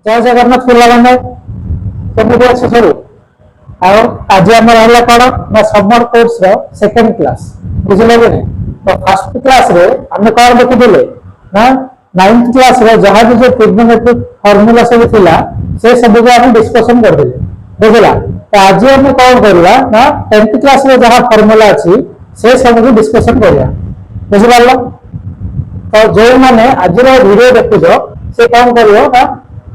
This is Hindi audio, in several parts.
जय जगन्नाथ पिलाने केମିତି ଅଛି ସବୁ ଆଉ ଆଜି ଆମର ହେଲା କଣ ନା ସମର କୋର୍ସ ର सेकंड क्लास ବୁଝିଲେ କି ନାହିଁ ତ ଫାର୍ଷ୍ଟ କ୍ଲାस ରେ ଆମେ କଣ ଦେଖିଥିଲେ ନା 9th क्लास रे जहां भी जो ट्रिग्नोमेट्रिक फार्मूला सब थिला से सब को हम डिस्कशन करथिले बुझला तो आज हम कौन करवा ना 10th क्लास रे जहां फार्मूला अछि से सब को डिस्कशन करवा बुझिपारलो तो जो माने आज रो वीडियो देखुजो से कौन करियो ना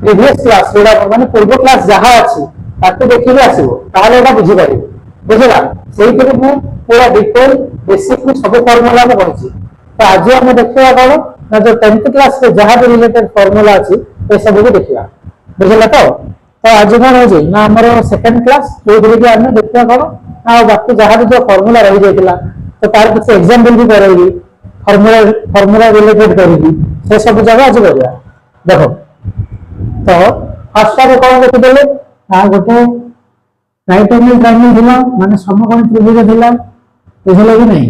प्रीवियस क्लास जोड़ा माने पूर्व क्लास जहां अछि ताको देखिले आसीबो ताहले एटा बुझि पारिबो बुझला सेही पर मु पूरा डिटेल बेसिक सब फार्मूला में पढछि तो आज हम देखिबा कौन ना जो 10th क्लास से जहां भी रिलेटेड फार्मूला अछि ए सब को देखिबा बुझला तो आज कौन हो ना हमर सेकंड क्लास जो कि हम देखिबा कौन ना बाकी जहां भी जो फार्मूला रहि जायतिला तो तार कुछ एग्जांपल भी करैबी फार्मूला फार्मूला रिलेटेड करेगी से सब जगह आज करिया देखो तो फर्स्ट टाइम कौन देखिदेले आ गोटे राइट एंगल ट्रायंगल थिला माने समकोण त्रिभुज थिला बुझले कि नहीं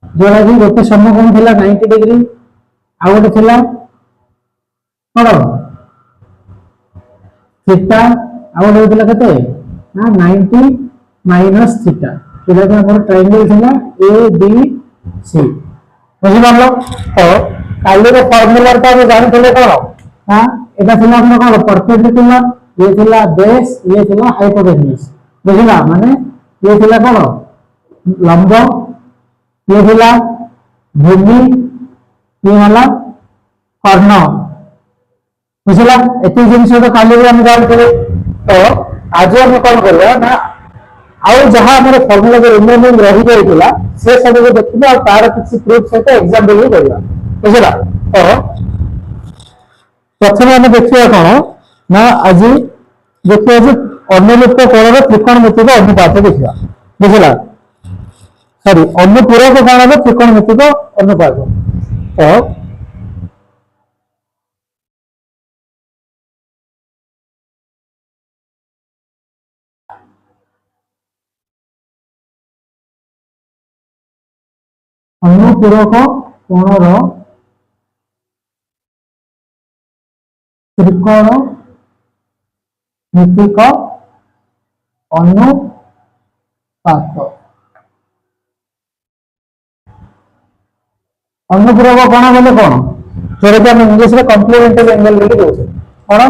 जोड़ा कि गोटे समकोण थिला 90 डिग्री आ गोटे थिला कोन थीटा आ गोटे थिला कते ना 90 माइनस थीटा जेटा कि हमर ट्रायंगल थिला ए बी सी बुझि पारलो तो काली रे फार्मूला ता हम जानिथिले कोन हां एटा थिला हमर कोन परपेंडिकुलर ये थिला बेस ये थिला हाइपोटेन्यूज बुझिला माने ये थिला कोन लंब ये थिला भूमि ये वाला कर्ण बुझिला एते जिंस तो काली रे हम जानिथिले तो आज हम कोन करबा ना आउ जहां हमर फार्मूला जो रिमेनिंग रही जाइतिला से सब को देखिबा और तार किछि प्रूफ सहित एग्जांपल भी करबा बुझला तो प्रथम हम देखिबा कोन ना आज देखिबा जे अनुलुप्त कोणर त्रिकोणमिति को अनुपात देखिबा बुझला सॉरी अनुपूरक कोणर त्रिकोणमिति को अनुपात तो अनुपूरक कोणर त्रिकोणमितिक अनुपात अनुपूरक कोण बोले कोन जोरा कि हम इंग्लिश रे कॉम्प्लीमेंटरी एंगल लेके दोछे कोन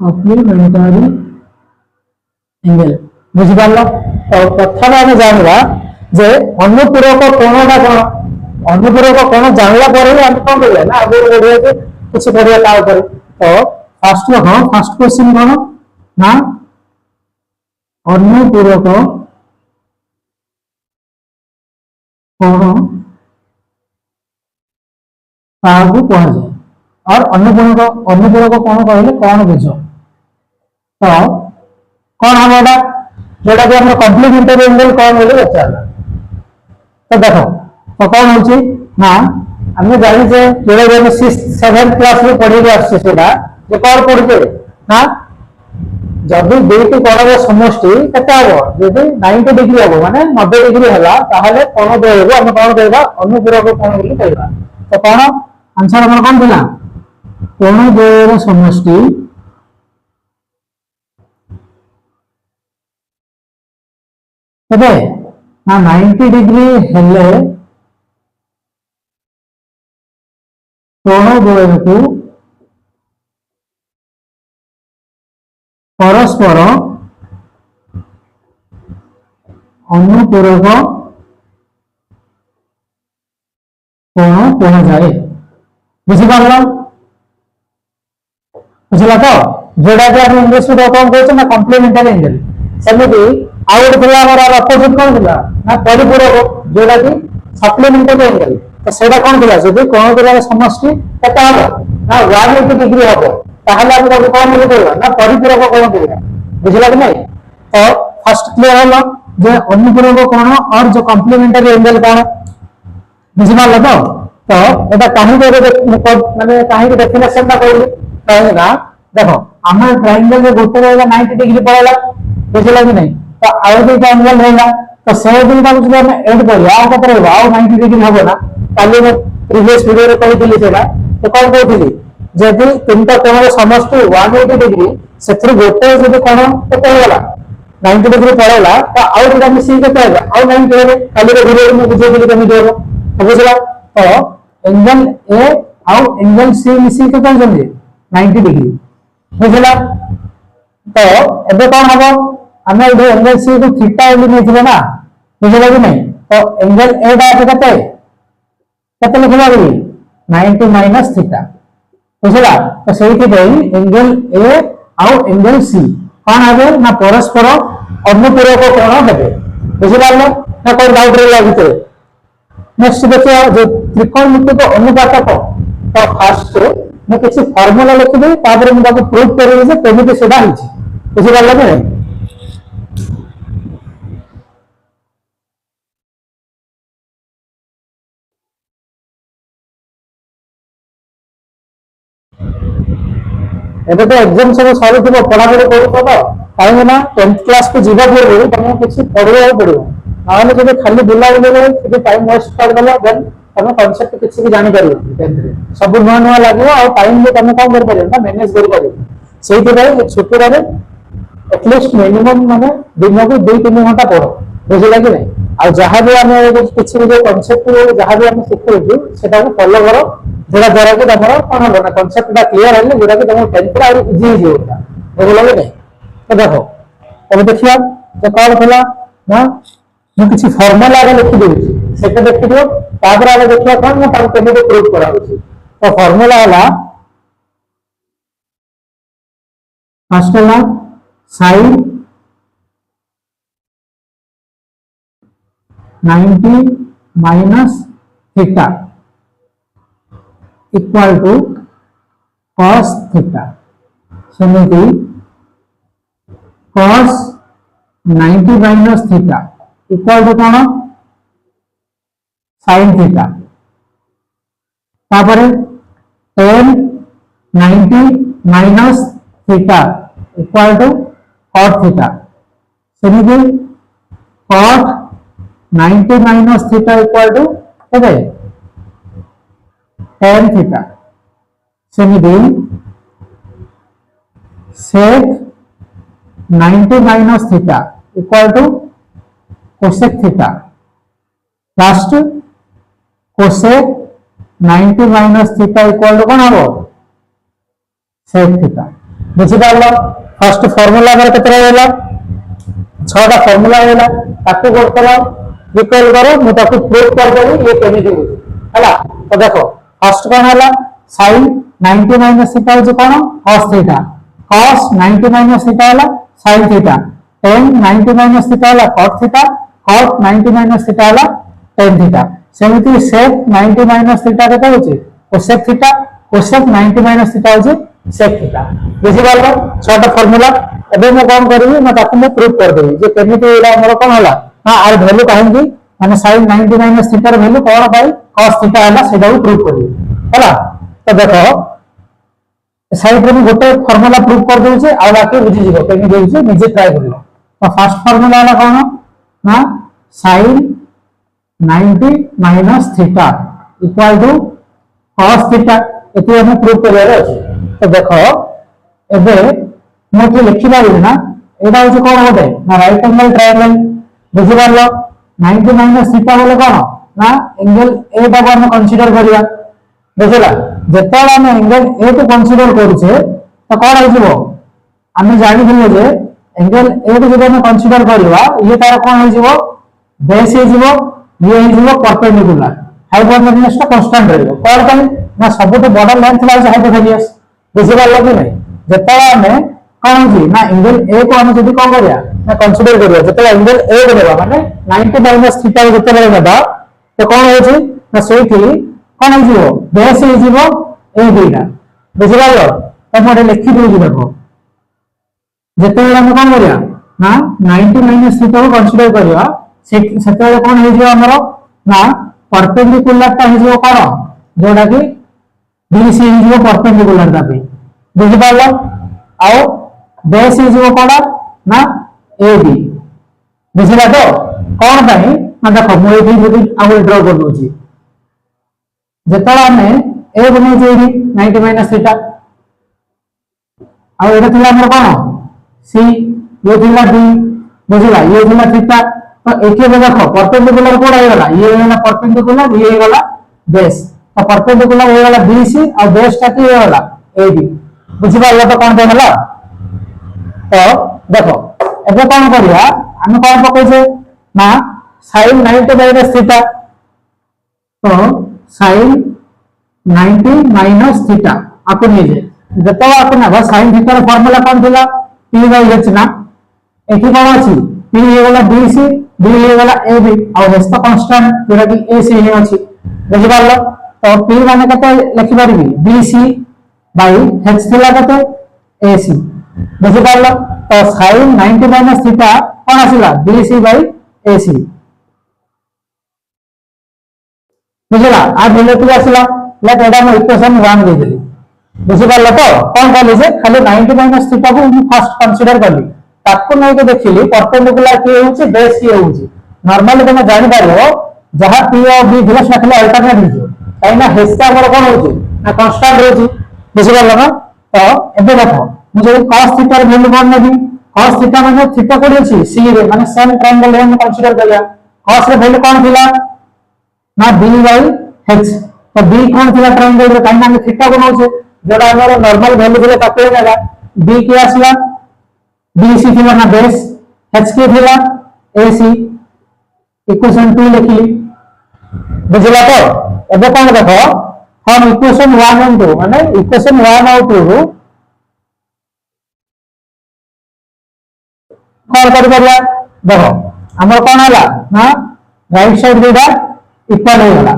कॉम्प्लीमेंटरी एंगल बुझि पारलो तो प्रथम हम जानबा जे अनुपूरक कोणटा कोन अनुपूरक कोण जानला पर हम कोन करले ना आगे बढ़िया के कुछ बढ़िया ता ऊपर तो फर्स्ट क्वेश्चन कोन ना अनुपूरक कोण ताकू कहा जाए और अनुपूरक कोण कहले कोन बुझो तो कौन हम एटा जोटा कि हमर कॉम्प्लीमेंटरी एंगल कौन बोले बचाला तो देखो तो कौन होची ना हम जानि जे जोड़ा हम 6th 7th क्लास में पढ़ी आछे सेटा जे कौन पढ़ते ना जब दुईटी कोणर समष्टि केते हो यदि 90 डिग्री हो माने 90 डिग्री हला ताहले कोण देबो हम कोन कहबा अनुपूरक कोण बोली कहबा तो कोन आंसर हमर कोन दिला कोण देर समष्टि तबे ना 90 डिग्री हेले कोण द्वय को परस्पर अनुपूरक कोण कहा जाए बुझि पारलो बुझला तो जोड़ा कि हम इंग्लिश में कौन कहते ना कॉम्प्लीमेंटरी एंगल सेमिति आउट थिला हमर अपोजिट कोन थिला ना परिपूरक जोड़ा कि सप्लीमेंटरी एंगल तो सेटा कोन थिला जदि कोन थिला समष्टि केता हो ना 180 डिग्री हो ताहले हम कोन बोली करबा ना परिपूरक कोन थिला बुझला कि नहीं तो फर्स्ट क्लियर होला जे अनुपूरक कोण और जो कॉम्प्लीमेंटरी एंगल कोन बुझि पारलो तो एटा काहे माने काहे डेफिनेशन ता कहली काहे ना देखो हमर ट्रायंगल में गोटे रहेगा 90 डिग्री पड़ेगा बुझला कि नहीं तो आउ दुईटा एंगल रहेगा तो से दुईटा को हम एड करिया आ कत रहबो आ 90 डिग्री हबो ना काली मैं प्रीवियस वीडियो रे कहितली सेटा तो कोन कहतली जदि तीनटा कोणर समष्टि 180 डिग्री सेथि गोटे जदि कोण तो पळला 90 डिग्री पळला तो आउ दुटा मिसी केते आबा आउ 90 हेबे काली रे वीडियो में बुझे दिली केमि देबो बुझला तो एंगल ए आउ एंगल सी मिसी के कोन जंदी 90 डिग्री बुझला तो एबे कोन हबो हमें इधर एंगल सी को थीटा एली नेथिले ना बुझला कि नहीं तो एंगल ए डा केते केते लिखबा कि 90 माइनस थीटा बुझला तो सेही के एंगल ए आउ एंगल सी कोन हबे ना परस्पर अनुपूरक कोण हेबे बुझला ना कोन डाउट रे लागिते नेक्स्ट देखिए जो त्रिकोणमिति को अनुपात को तो फास्ट मैं किसी फार्मूला लिखि दे तापर मैं ताको प्रूव करेबे जे केमिति सेडा हिची बुझि लागला ने एबे तो एग्जाम सब सरी थो पढ़ा पढ़ी करू तो कहीं ना 10th क्लास को जीवा पूर्व तुमको किसी पढ़वा पड़ो ना जब खाली बुला बुले टाइम वेस्ट कर देला देन तुम कांसेप्ट किसी भी जानि परियो 10th रे सब नुआ नुआ लागो और टाइम भी तुम कोन कर परियो ना मैनेज कर परियो सेही रे छुट्टी रे एटलीस्ट मिनिमम माने दिन को 2-3 घंटा पढ़ो बुझला कि नहीं आ जहां भी हम किसी भी कांसेप्ट जहां भी हम सिखुछु सेटा को फॉलो करो जेड़ा द्वारा कि तमरो कोन हो ना कांसेप्ट दा क्लियर है जेड़ा कि तुम 10th रे और इजी हो जाता बुझला कि नहीं तो देखो अब देखिया जे कौन थला ना मु किसी फार्मूला रे लिखि देबी सेटा देखि दियो तापर आगे देखिया कोन मैं ताको केमे प्रूव करा होछि तो फार्मूला हला फर्स्ट हला sin 90 minus theta equal to cos theta सेमिति cos 90 minus theta equal to cone sin theta तापर tan 90 minus theta equal to cot theta सेमिति cot 90 minus theta equal to केते tan theta सेमिति sec 90 minus theta equal to cosec theta last cosec 90 minus theta equal to कोन हबो sec theta बुझि पारलो फर्स्ट फार्मूला पर केते रहला 6टा फार्मूला रहला ताको कोड करो इक्वल करो मु ताको प्रूव कर देबी ये केमिति हला तो देखो फर्स्ट कोन हला sin 90 minus theta जो कोन cos theta cos 90 minus theta हला sin theta tan 90 minus theta हला cot theta cot 90 minus theta हला tan theta सेमिति sec 90 minus theta केते होची cosec theta cosec 90 minus theta होची sec theta बुझि पारलो 6टा फार्मूला एबे मैं कोन करबी मैं ताको मैं प्रूव कर देबी जे केमिति एला हमर कोन हला हां आर वैल्यू काहेंगी माने sin 90 minus theta र वैल्यू कोन पाई cos theta हला सेटा को प्रूव करबी हला तो देखो साइड रे गोटे फार्मूला प्रूव कर देउ छे आ बाकी बुझि जीवो केमि देउ छे निजे ट्राई करियो तो फर्स्ट फार्मूला हला कोन ना sin 90 minus theta equal to cos theta एति हम प्रूव करबार अछि तो देखो एबे मोटे लिखिबा ना एटा होचे कोन होते ना राइट एंगल ट्रायंगल बुझि पारलो 90 माइनस थीटा बोले कोन ना एंगल ए टा को हम कंसीडर करिया बुझला जेतला हम एंगल ए को कंसीडर करूछे तो कोन हो जिवो हम जानि दिले जे एंगल ए को जब हम कंसीडर करबा ये तार कोन हो जिवो बेस हो जिवो ये हो जिवो परपेंडिकुलर हाइपोटेन्यूज टा कांस्टेंट रहइबो कोन काई ना सबटो बड़ लेंथ लाइज हाइपोटेन्यूज बुझि पारलो कि नै जेतला हम कोन जी ना एंगल ए को हम जदी कोन करिया ना कंसीडर करिया जेतला एंगल ए को लेबा माने 90 माइनस थीटा को जेतला लेबा तो कोन हो छी ना सेठी कोन हो जिवो बेस हो जिवो ए दुईटा बुझि पारलो तो मोटे लिखि देउ देखो जेतला हम कोन करिया ना 90 माइनस थीटा को कंसीडर करिया सेतला कोन हो जिवो हमरो ना परपेंडिकुलर टा हो जिवो कोन जोडा कि BC हो जिवो परपेंडिकुलर टा पे बुझि पारलो आओ बेस हो जिवो कोन ना AB बुझिला तो कौन पाई ना देखो मु एठी जदी आउ ड्रा कर दोची जेतला हमें ए बने जेडी 90 माइनस थीटा आउ एटा थिला हमर कोन सी ये थिला डी बुझला ये थिला थीटा तो एके देखो परपेंडिकुलर कोड आइ गला ये वाला परपेंडिकुलर ये वाला बेस तो परपेंडिकुलर ये वाला बीसी और बेस टा की ये वाला एबी बुझिबा तो कोन देला तो देखो एबे कोन करिया हम कोन पकै छे ना sin 90 माइनस थीटा तो sin 90 माइनस थीटा आपको नीचे जतो आपको ना sin थीटा रो फार्मूला कोन थिला p बाय h ना एठी कोन अछि p ये वाला bc b ये वाला ab और h तो कांस्टेंट जेटा कि ac ही अछि बुझि पारलो तो p माने कते लिखि परबी bc बाय h थिला कते ac बुझि पारलो तो sin 90 माइनस थीटा कोन आसिला bc बाय ac बुझला आ रिलेटिव आसिला लेट एडा हम इक्वेशन 1 दे देली बुझि पारलो तो कोन कहली जे खाली 90 माइनस थीटा को हम फर्स्ट कंसीडर करली ताको नै के देखिली परपेंडिकुलर के होची बेस के होची नॉर्मली तमे जानि पारो जहां p और b दिला सखले अल्टरनेट हिजो काइना हेस्ता हमर कोन होची ना कांस्टेंट होची बुझि पारलो ना तो एबे देखो मुझे cos थीटा रे वैल्यू कोन नेबी cos थीटा माने थीटा कोड अछि c रे माने सेम ट्रायंगल रे हम कंसीडर करिया cos रे वैल्यू कोन थिला ना b बाय h तो b कोन थिला ट्रायंगल रे काइना हम थीटा को नोचे जेडा हमर नॉर्मल वैल्यू दिले ताके जागा b के आसला bc थिला ना बेस h के थिला ac इक्वेशन 2 लिखली बुझला तो एबे कोन देखो हम इक्वेशन 1 और 2 माने इक्वेशन 1 और 2 कॉल कर दिया देखो हमर कोन हला ना राइट साइड देडा इक्वल हो गला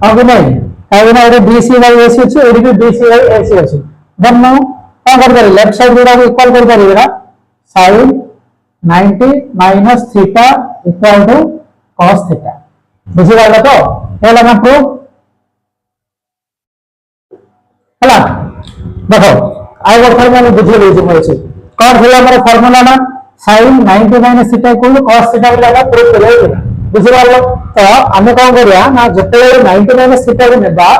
अब नहीं काइना एरे bc बाय ac अछि एरे भी bc बाय ac अछि देन नो कोन कर दे लेफ्ट साइड देडा को इक्वल कर दे ना sin 90 minus theta equal to cos theta बुझि गला तो हेला ना प्रूफ हला देखो आई वो फार्मूला बुझि ले जे छै कोन होला हमर फार्मूला ना sin 90 minus theta equal to cos theta वाला प्रूफ करे बुझि गलो तो हमें कोन करिया ना जते 90 माइनस थीटा को नेबा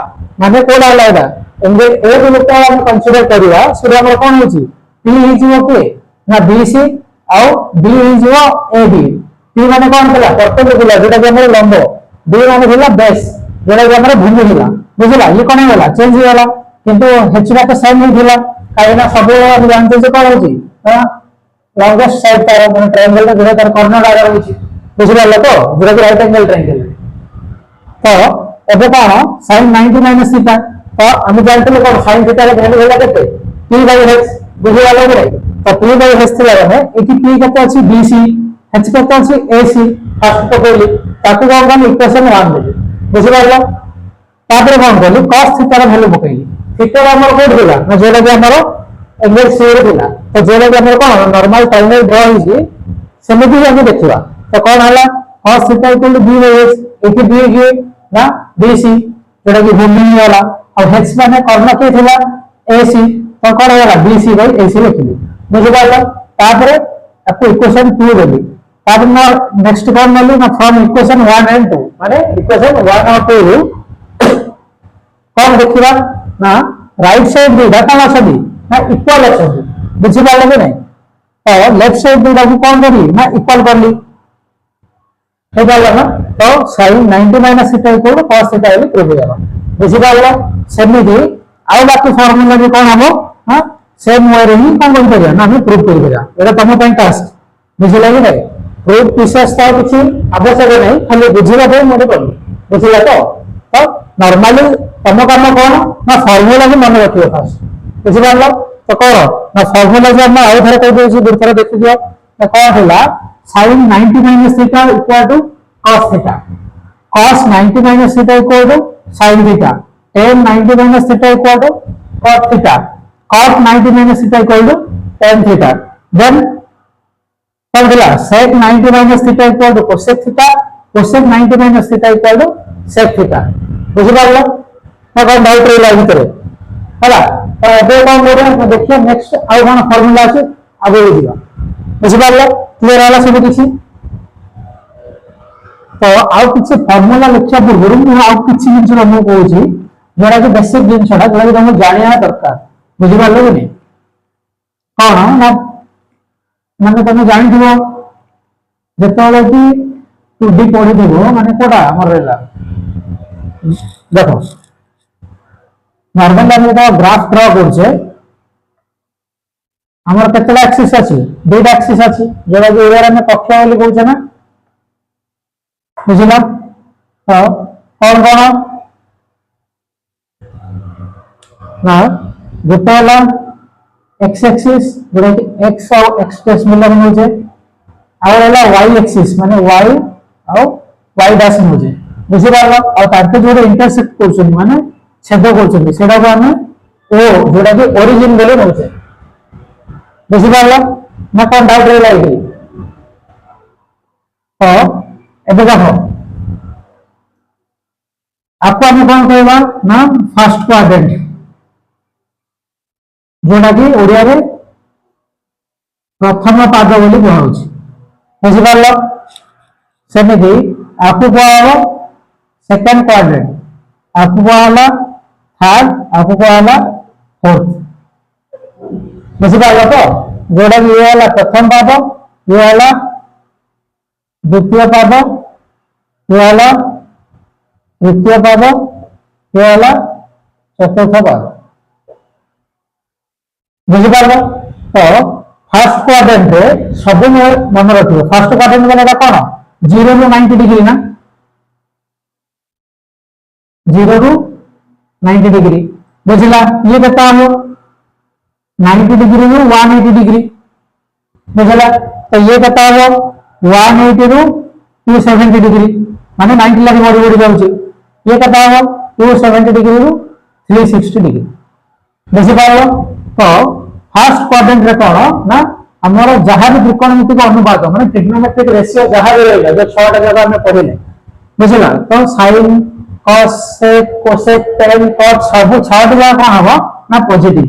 माने कोन आला एदा एंगल ए को लोक हम कंसीडर करिया सुरा हमर कोन होची p हिजो के ना bc और b हिजो ab p माने कोन थला परपेंडिकुलर जेटा कि हमर लंब b माने थला बेस जेटा कि हमर भूमि थला बुझला ये कोन होला चेंज हो गला किंतु h रा तो सेम ही थला काइना सब हम जानते जे कोन होची हां लॉन्गेस्ट साइड तार माने ट्रायंगल रे जेटा तार कॉर्नर आगर होची बुझला तो जेटा कि राइट एंगल ट्रायंगल तो एबे कोन sin 90 माइनस थीटा तो हम जानते कोन sin थीटा रे वैल्यू होला केते p बाय h बुझला रे तो p बाय h थिला रे एटी p केते अछि bc h केते अछि ac फर्स्ट तो कहली ताकू कोन कोन इक्वेशन 1 दे बुझला तापर कोन कहली cos थीटा रे वैल्यू पकैली थीटा रे हमर कोड दिला ना जेटा कि हमर एंगल c रे दिला तो जेटा कि हमर कोन नॉर्मल ट्रायंगल ड्रा हिजी सेमिति हम देखिबा तो कोन हला cos theta equal to b by h एटी b के ना bc जेटा कि भूमि वाला और h माने कॉर्नर के थिला ac तो कोन होला bc बाय ac लिखली बुझिबाला तापर आपको इक्वेशन 2 देली तापर ना नेक्स्ट कोन मानली ना फ्रॉम इक्वेशन 1 एंड 2 माने इक्वेशन 1 और 2 कोन देखिबा ना राइट साइड दे डाटा आछबी ना इक्वल आछबी बुझिबाला कि नहीं तो लेफ्ट साइड दे डाकू कोन करी ना इक्वल करली हे गला ना तो sin 90 minus theta equal to cos theta एली प्रूव हो जाबा बुझिबाला सेमिति आउ बाकी फार्मूला भी कोन हबो हां सेम वे रे ही कोन कोन करिया ना हम प्रूव करि करिया एटा तम पई टास्क बुझिला कि नहीं प्रूफ विशेष तो किसी आवश्यक नहीं खाली बुझिबा पे मोटे पड़ी बुझिला तो नॉर्मली तम काम कोन ना फार्मूला भी मन रखियो फास्ट बुझि पारलो तो कोन ना फार्मूला जे हम आउ थरे कह देछि दुरथरा देखि दियो ना कोन होला sin 90 minus theta equal to cos theta cos 90 minus theta equal to sin theta tan 90 minus theta equal to cos theta cos 90 minus theta equal to tan theta then कौन दिला sec 90 minus theta equal to cosec theta cosec 90 minus theta equal to sec theta बुझि पारलो ना कोन डाउट रहला भितरे हला तो एबे कोन मोरे देखिए नेक्स्ट आउ कोन फार्मूला अछि आगे दिबा बुझि पारलो क्लियर होला सब किछि तो आउ किसी फॉर्मूला लिखा पूर्व मुझे आउ किसी जिन तुमको कहूँ जोड़ा कि बेसिक जिनसा जोड़ा कि तुम जाना दरकार बुझिपार कि नहीं कौन ना माने तुम जान जिते कि टू डी पढ़ी माने कोटा आमर रहा देखो नॉर्मल आम जो ग्राफ ड्र करछे आमर केतला एक्सिस अछि दुईटा एक्सिस अछि जोड़ा कि एयर में कक्ष बोली कहउछे ना बुझिला तो कौन कौन ना गोटे वाला एक्स एक्सिस जोड़ा कि एक्स और एक्स प्लस मिला होछे और वाला वाई एक्सिस माने वाई और वाई डैश होछे बुझि पारलो और तारके जोड़े इंटरसेक्ट करछन माने छेद करछन सेटा को हमें ओ जोड़ा कि ओरिजिन बोले होछे बुझि पारलो ना कोन डाउट रे लागी तो एबे देखो आपको हम कौन कहवा ना फर्स्ट क्वाड्रेंट जोड़ा कि ओडिया रे प्रथम पाद बोली कहउछि बुझि पारलो सेमिति आपको कहवा सेकंड क्वाड्रेंट आपको कहला थर्ड आपको कहला फोर्थ बुझि पारलो तो जोड़ा कि ये वाला प्रथम पाद ये वाला द्वितीय पाद ये वाला तृतीय पाद ये वाला चतुर्थ पाद बुझिपार तो फास्ट क्वाड्रेंट रे सब मन रखिए फास्ट क्वाड्रेंट माने कौन 0 रु 90 डिग्री ना 0 रु 90 डिग्री बुझला ये कहता हम 90 डिग्री रु 180 डिग्री बुझला तो ये कहता हम 180 रु 270 डिग्री माने 90 लगे बढ़ी बढ़ी जाउची ये कहता हम 270 डिग्री रु 360 डिग्री बुझिपार तो फास्ट क्वाड्रेंट रे कौन ना हमर जहां भी त्रिकोणमितिक अनुपात माने ट्रिग्नोमेट्रिक रेशियो जहां भी रहला जो 6 टा जगह में पढ़िले बुझला तो sin cos sec cosec tan cot सब 6 टा जगह कौन हबो ना पॉजिटिव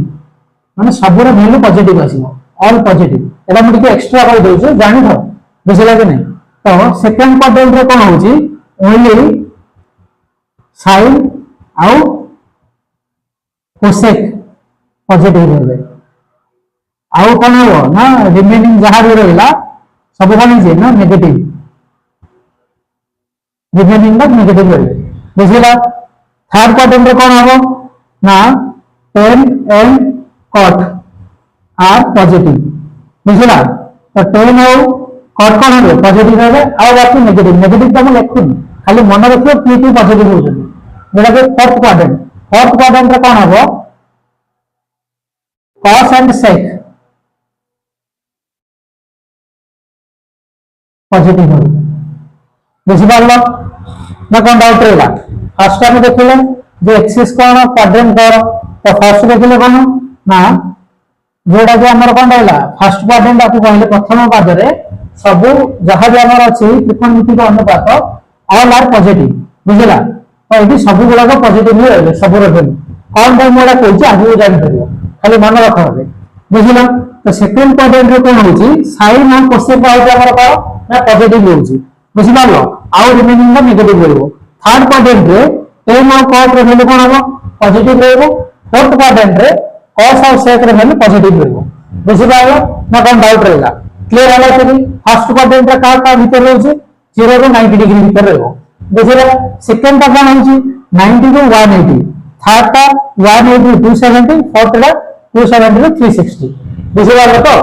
माने सब रो वैल्यू पॉजिटिव आसीबो ऑल पॉजिटिव एला मुडी के एक्स्ट्रा कर देउछे जानि थो बुझला कि नहीं तो सेकंड क्वाड्रेंट रे कौन होची ओनली sin आउ cosec पॉजिटिव रहबे आउ कौन हो ना रिमेनिंग जहां भी रहला सब कौन है ना नेगेटिव रिमेनिंग बट नेगेटिव रहबे बुझिला थर्ड क्वाड्रेंट रे कौन हो ना tan and cot are positive बुझिला तो tan और cot कौन है पॉजिटिव रहबे आ बाकी नेगेटिव नेगेटिव तो हम लिखुन खाली मन रखियो p2 पॉजिटिव हो जने जेटा के फोर्थ क्वाड्रेंट रे कौन हो cos and sec पॉजिटिव हो बुझिपारलो ना कौन डाउट रहेगा फर्स्ट टाइम देखिले जे एक्सिस कौन क्वाड्रेंट कौन तो फर्स्ट देखिले कौन ना जोड़ा कि हमर कौन रहला फर्स्ट क्वाड्रेंट आपको कहले प्रथम पाद रे सब जहां भी हमर अछि त्रिकोणमितिक अनुपात ऑल आर पॉजिटिव बुझला तो एठी सब गुला को पॉजिटिव ही रहले सब रो कौन टाइम मोला कहछि आगु जानि परियो खाली मन रखो बुझला तो सेकंड क्वाड्रेंट रे कौन होछि sin और cosec पाउछ हमर कौन ना पॉजिटिव होउची बुझिपारलो आउ रिमेनिंग द नेगेटिव रहबो थर्ड क्वाड्रेंट रे tan और cot रे वैल्यू कोन हबो पॉजिटिव रहबो फोर्थ क्वाड्रेंट रे cos और sec रे वैल्यू पॉजिटिव रहबो बुझिपारलो ना कोन डाउट रहेगा क्लियर होला कि फर्स्ट क्वाड्रेंट रे का भीतर रहउची 0 रो 90 डिग्री भीतर रहबो बुझिला सेकंड का कोन होउची 90 रो 180 थर्ड का 180 टू 270 फोर्थ का 270 रो 360 बुझिपारलो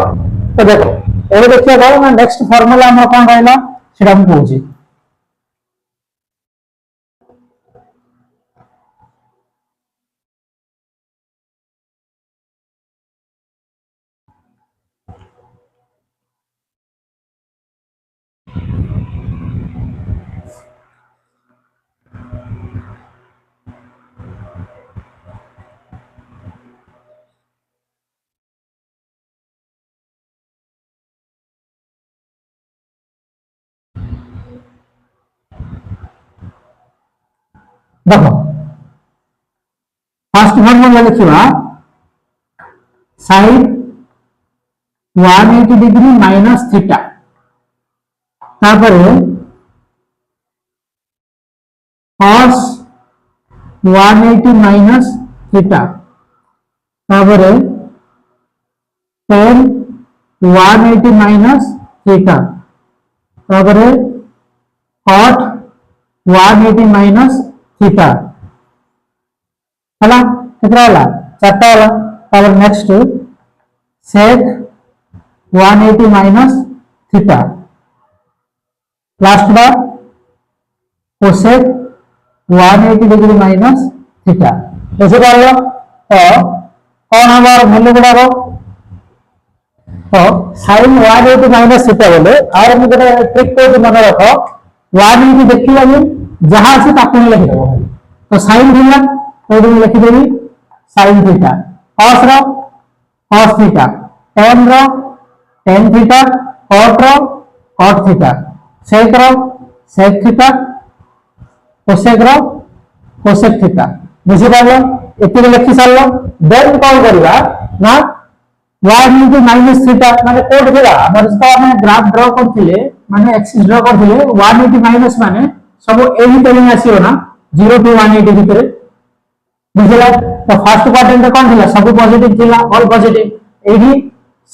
तो देखो एबे देखिए कौन ना नेक्स्ट फार्मूला हम कौन रहला सेटा हम कहूची देखो फर्स्ट फार्मूला लिखिबा sin 180 डिग्री माइनस थीटा तापर cos 180 माइनस थीटा तापरे tan 180 माइनस थीटा तापरे cot 180 माइनस थीटा हला कितना वाला चारटा वाला तापर next sec 180 minus theta last बार cosec 180 डिग्री माइनस थीटा बुझी पारो तो कौन हमार वैल्यू गुड़ाक तो sin 180 माइनस थीटा बोले और मुझे ट्रिक को मन रख 180 देखिला जे जहां से ताकू लिखि देबो तो sin थीटा तो मैं लिखि देबी sin थीटा cos रो cos थीटा tan रो tan थीटा cot रो cot थीटा sec रो sec थीटा cosec रो cosec थीटा बुझी पालो एतिके लिखि सारलो देन कौन करबा ना 1 माइनस थीटा माने कोड देला हमर तो हम ग्राफ ड्रा करथिले माने एक्सिस ड्रा करथिले 180 माइनस माने सब एही टेलिंग आसीओ ना 0 टू 180 भीतर बुझला तो फर्स्ट क्वाड्रेंट कोन थिला सब पॉजिटिव थिला ऑल पॉजिटिव एही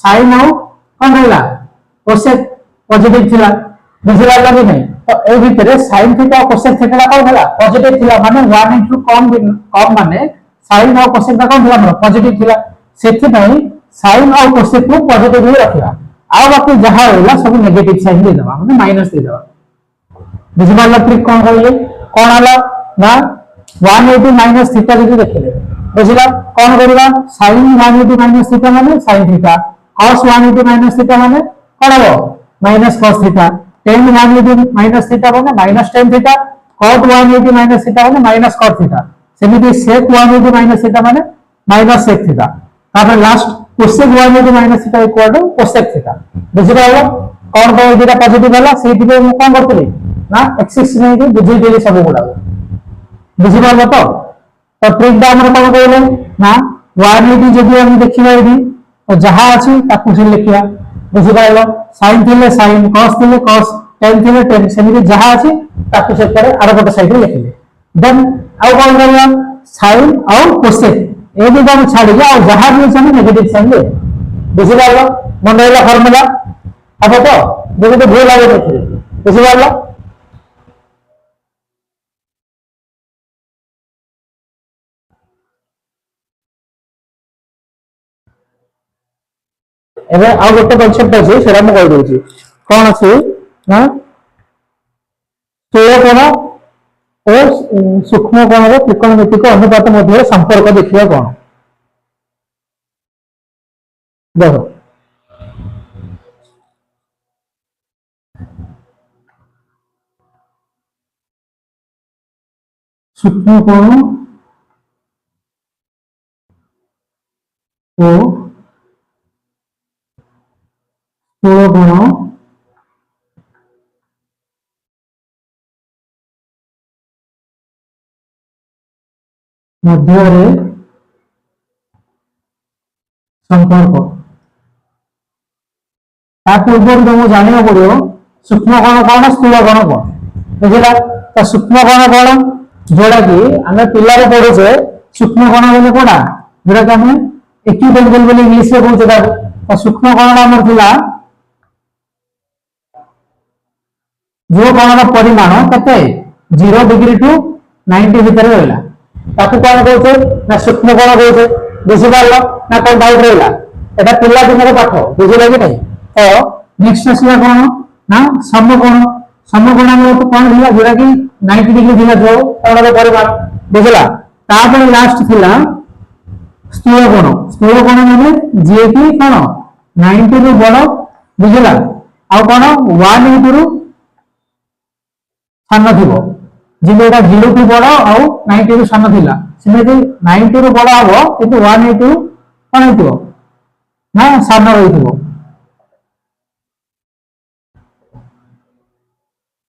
साइन आउ कोन रहला cosec पॉजिटिव थिला बुझला लागि नै तो ए भीतर sin थीटा और cosec थीटा कोन थिला पॉजिटिव थिला माने 1 कम माने sin और cosec का कोन थिला पॉजिटिव थिला सेथि पई sin और cosec को पॉजिटिव ही रखिबा आ बाकी जहां होला सब नेगेटिव साइन दे देबा माने माइनस दे देबा बुझिबाला ट्रिक कोन करले कोन आला ना 180 माइनस थीटा जदी देखले बुझिला कोन करबा sin 180 माइनस थीटा माने sin theta cos 180 minus theta माने कोन हो minus cos theta tan 180 minus theta माने minus tan theta cot 180 minus theta माने माइनस cot थीटा सेमिति sec 180 माइनस थीटा माने माइनस sec थीटा तापर last cosec 180 minus theta equal to cosec theta बुझिबा हो कोन को जेटा पॉजिटिव होला सेति पे मु कोन करतली ना एक्सिस नै कि बुझि देली सब गुडा बुझिबा हो तो ट्रिक दा हमर कोन कहले ना 180 जदी हम देखिबा एदी तो जहां अछि ताकू से लिखिया बुझिबा हो sin थिले sin cos थिले cos tan थिले tan सेमिति जहां अछि ताकू से करे आरो गोटे साइड लिखिले देन आउ कोन करला sin और cosec ए भी हम छाड़ी जा और जहां भी छै नेगेटिव साइन दे बुझिबा हो मन रहला फार्मूला अब तो देखो तो भूल आगे देखिए बुझिबा हो एबे आ गोटे कांसेप्ट अछि सेरा म कहि दोछि कोन अछि ना स्थूल कोण और सूक्ष्म कोणर त्रिकोणमितिक अनुपात मध्य संपर्क देखिया कोन देखो सूक्ष्म कोण ओ स्थूल कोण मध्य संपर्क पूर्व तुमको जाना पड़ो सूक्ष्म कोण कौन स्थूल कोण कौन बुझला तो सूक्ष्म कोण कौन जोड़ा कि आम पिला पढ़ुचे सूक्ष्म कोण बोले कौटा जोड़ा कि आम एक्यूट एंगल बोले इंग्लिश में कहते तो सूक्ष्म कोण आमर थिला जो कोण परिमाण केते 0 डिग्री टू 90 भीतर रहला ताकू कोन कहते ना सूक्ष्म कोण कहते बुझि पारलो ना कोन डाउट रहला एटा पिला दिनर पाठ बुझिला कि नहीं तो नेक्स्ट आसीला कोन ना समकोण में तो कोन थिला जोरा कि 90 डिग्री थिला जो कोणर परिमाण बुझला तापर लास्ट थिला स्थूल कोण माने जे कि कोन 90 रु बड़ बुझला आ कोन 180 रु सानो थिबो जिलेटा 0 टू बड़ और 90 रु सानो थिला सेमेति 90 रु बड़ हबो किंतु 180 रु कोन हेतिबो ना सानो रहिथिबो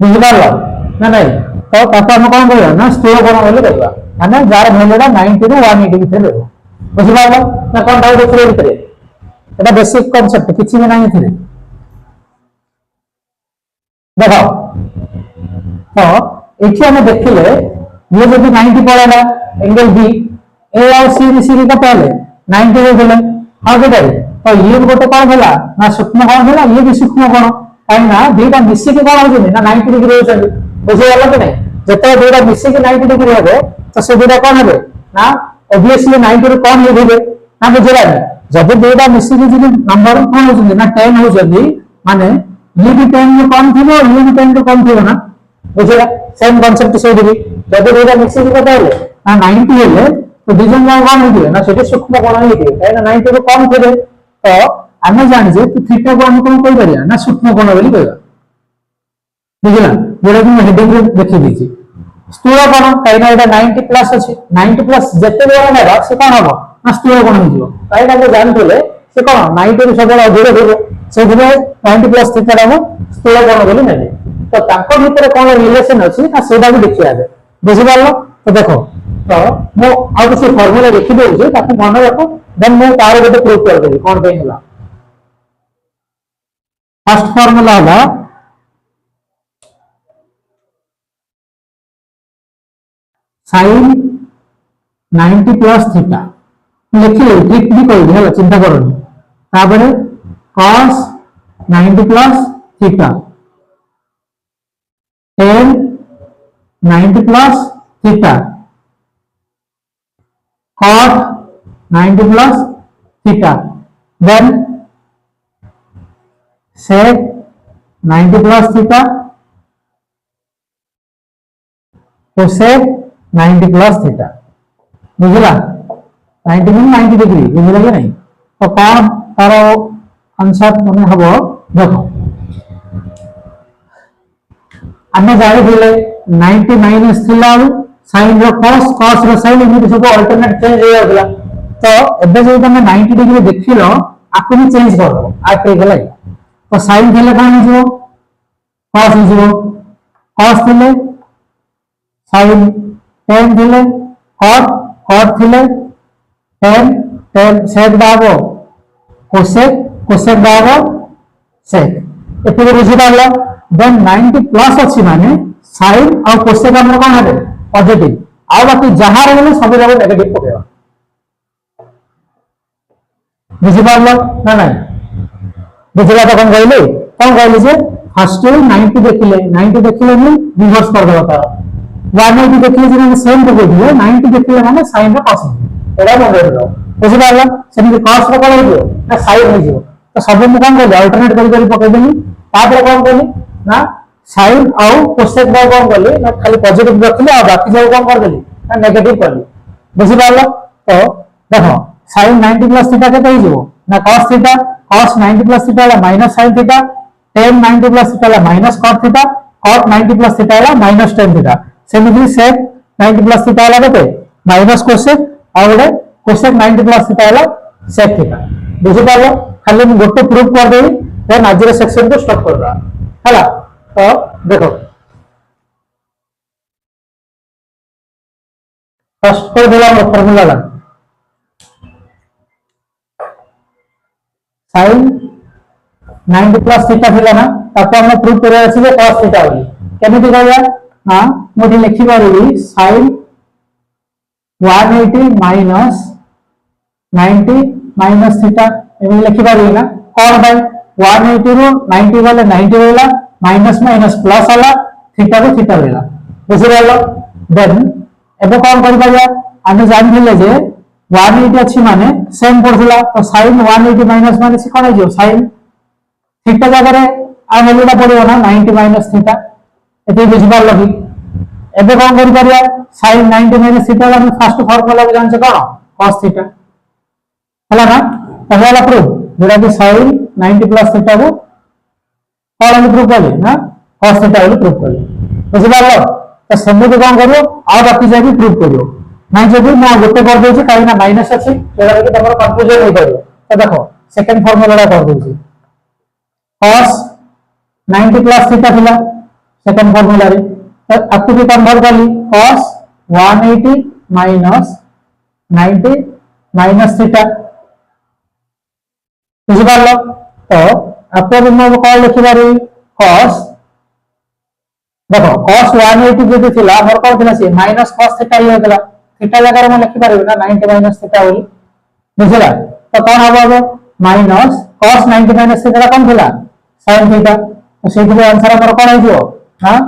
बुझिपारलो ना नहीं तो ताको हम कोन कहबा ना स्थूल कोण बोले कहबा माने जार भैल्यूटा 90 रु 180 भीतर रहबो बुझिपारलो ना कोन डाउट अछि भीतर एटा बेसिक कांसेप्ट किछि भी नाही थिले देखो तो एठी हम देखिले ये जब 90 पड़ेगा एंगल बी ए और सी मिसिकी कत हेले 90 रे देले हां के तो ये गोटे कोन होला ना सूक्ष्म कोण होला ये भी सूक्ष्म कोण काई ना दुईटा मिसिकी कोण होजनी ना 90 डिग्री होजनी बुझे गला कि नहीं जते दुईटा मिसिकी 90 डिग्री हेबे तो से दुईटा कोन हेबे ना ऑब्वियसली 90 रे कोन हेबे ना बुझला जब दुईटा मिसिकी जदी नंबर कोन होजनी ना 10 होजनी माने ये भी 10 रे कम थिबो ये भी 10 रे कम थिबो ना बुझला सेम कांसेप्ट से दिबी जब दुईटा मिसिकी कत हेले ना 90 हेले तो डिजन का कोन होइबे ना सेठी सूक्ष्म कोण होइबे काई ना 90 रे कम थिबे तो आमे जानि जे थीटा को हम कोन कहि परिया ना सूक्ष्म कोण बोली कहबा बुझला जेरा कि हेडिंग रे देखि दिछि स्थूल कोण काई ना एटा 90 प्लस अछि 90 प्लस जते बेला नेबा से कोन हबो ना स्थूल कोण होइबो काई ना को जानि थले से कोन 90 रे सबला अधिक थिबो से दिने 90 प्लस थीटा रो स्थूल कोण बोली नेबे तो ताको भितर कोन रिलेशन अछि ना सेडा भी देखिया दे बुझि पारलो तो देखो तो मो आ किसी फार्मूला लिखि देउछे ताको मन रखो देन मैं तार गोटे प्रूफ कर देबी कोन पे होला फर्स्ट फार्मूला होला sin 90 प्लस थीटा लिखिले ट्रिक भी कहि होला चिंता करनी ताबरे cos 90 plus theta tan 90 plus theta cot 90 plus theta then sec 90 plus theta cosec 90 plus theta बुझला 90 में 90 डिग्री बुझला कि नहीं तो कौन तार आंसर माने हबो देखो आमे जानि दिले 90 माइनस थिला sin रो cos रो sin एमि सब अल्टरनेट चेंज हो गला तो एबे जे तमे 90 डिग्री देखिलो आकु भी चेंज कर दो आ के गला तो sin थिले कोन हो cos हो cos थिले sin tan थिले cot थिले tan sec दाबो cosec दाबो sec एते बुझि पारलो देन 90 प्लस अछि माने sin और cosec हमर कोन हेबे पॉजिटिव आ बाकी जहां रहले सब जगह नेगेटिव पकेबा बुझि पारलो ना नहीं बुझला तो कोन कहले जे फर्स्ट 90 देखिले नि रिवर्स कर देबा तार 180 देखिले जे सेम को दियो 90 देखिले माने sin रो cos एडा मन रखो बुझि पारलो सेमि cos रो कोन होइयो ना sin होइयो तो सब में कोन कहले अल्टरनेट करि पके देनी तापर कोन कहली ना sin और cosec बा कोन करले ना खाली पॉजिटिव रखले और बाकी सब कोन कर देली ना नेगेटिव करले बुझि पारलो तो देखो sin 90 प्लस थीटा के कहि जेबो ना cos theta cos 90 plus theta ला minus sin theta tan 90 plus theta ला minus cot theta cot 90 plus theta ला माइनस tan थीटा सेमिली sec 90 प्लस थीटा ला केते माइनस cosec और cosec 90 प्लस थीटा ला sec थीटा बुझि पारलो खाली हम गोटे प्रूफ कर देबी देन आज रे सेक्शन को स्टॉप कर दा हला तो देखो फर्स्ट को दिला फार्मूला ला sin 90 प्लस थीटा थिला ना ताको हम प्रूफ करे अछि जे cos थीटा होई केमिति कहया हां मोठी लिखि पारिबी sin 180 माइनस 90 माइनस थीटा एमि लिखि पारिबी ना कोन बाय 180 रो 90 वाले 90 वाला माइनस माइनस प्लस वाला थीटा को थीटा वाला बुझि रहलो देन एबे कोन करि पाया आमे जानि दिले जे 180 अछि माने सेम पड़थला तो sin 180 माइनस माने से कोन आइयो sin थीटा जगह रे आ वैल्यूटा पड़ियो ना 90 माइनस थीटा एते बुझि पारलो कि एबे कोन करि पारिया sin 90 माइनस थीटा ला फर्स्ट फार्मूला के जानछे कोन cos थीटा हला ना पहला प्रूफ जेरा कि sin 90 प्लस थीटा को कोन प्रूफ करले ना cos थीटा वाली प्रूफ करले बुझि पारलो तो समुद्र कोन करियो आ बाकी जाबी प्रूफ करियो ना जब मैं गोटे कर देछि काई ना माइनस अछि जेरा कि तमरो कंफ्यूजन होई परियो तो देखो सेकंड फार्मूला कर देछि cos 90 प्लस थीटा थिला सेकंड फार्मूला रे तो आपको भी कन्वर्ट करली cos 180 माइनस 90 माइनस थीटा बुझि पारलो तो आपको भी मैं कॉल लिखि पारी cos देखो cos 180 जदि थिला हमर कोन थिला से माइनस cos थीटा ही होतला थीटा जगह में लिखि पारिबे ना 90 माइनस थीटा बोली बुझला तो कोन हबो माइनस cos 90 माइनस थीटा कोन थिला sin थीटा तो सेहि आंसर हमर कोन हो हां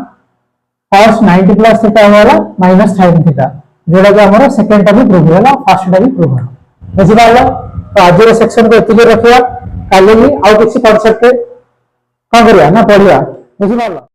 cos 90 प्लस थीटा होला माइनस sin थीटा जेडा कि हमर सेकंड टा भी प्रूव होला फर्स्ट टा भी प्रूव होला बुझि पालो तो आज रे सेक्शन को एतिके रखिया काली आ किछि कांसेप्ट कोन करिया ना पढिया बुझि पालो।